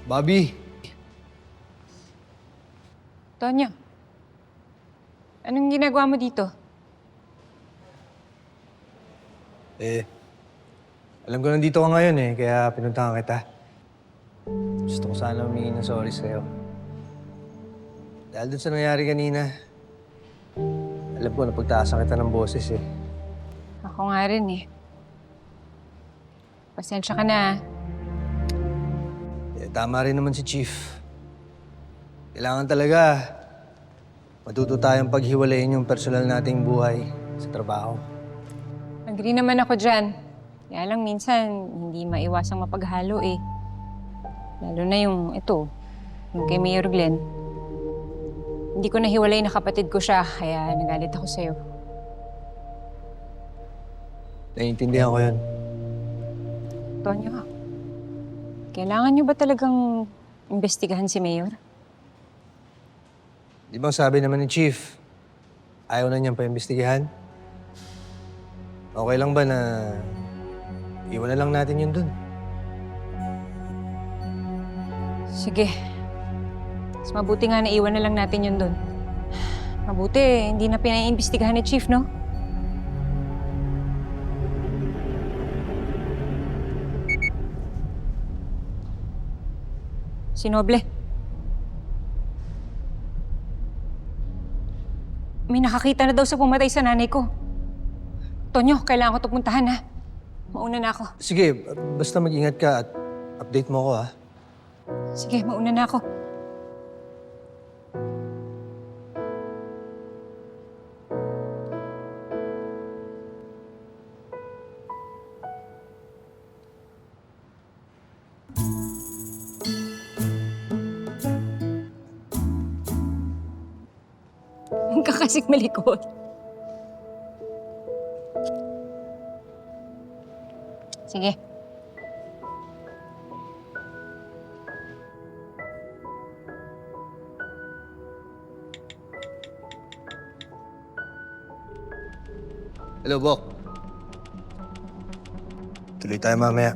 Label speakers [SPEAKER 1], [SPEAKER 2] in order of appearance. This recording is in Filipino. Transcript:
[SPEAKER 1] Bobby!
[SPEAKER 2] Tonyo, anong ginagawa mo dito?
[SPEAKER 1] Alam ko nandito ka ngayon kaya pinuntahan kita. Gusto ko sana humingi ng sorry sa'yo. Dahil dun sa nangyari kanina, alam ko napagtaasan kita ng boses
[SPEAKER 2] Ako nga rin Pasensya ka na.
[SPEAKER 1] Tama rin naman si Chief. Kailangan talaga matuto tayong paghiwalayin yung personal nating buhay sa trabaho.
[SPEAKER 2] Agree naman ako dyan. Kaya lang minsan, hindi maiwasang mapaghalo Lalo na yung kay Mayor Glenn. Hindi ko nahiwalay na kapatid ko siya, kaya nagalit ako sa'yo.
[SPEAKER 1] Naiintindihan ko yun.
[SPEAKER 2] Tonyo, kailangan niyo ba talagang imbestigahan si Mayor?
[SPEAKER 1] Di bang sabi naman ni Chief, ayaw na niyang paimbestigahan? Okay lang ba na iwan na lang natin yun dun?
[SPEAKER 2] Sige. Mas mabuti nga na iwan na lang natin yun dun. Mabuti, hindi na pinaiimbestigahan ni Chief, no? Si Noble. May nakakita na daw sa pumatay sa nanay ko. Tonyo, kailangan ko ito puntahan, ha? Mauna na ako.
[SPEAKER 1] Sige, basta mag-ingat ka at update mo ako, ha?
[SPEAKER 2] Sige, mauna na ako. Ang kakasik malikot. Sige.
[SPEAKER 1] Hello, Bok. Tuloy tayo mamaya.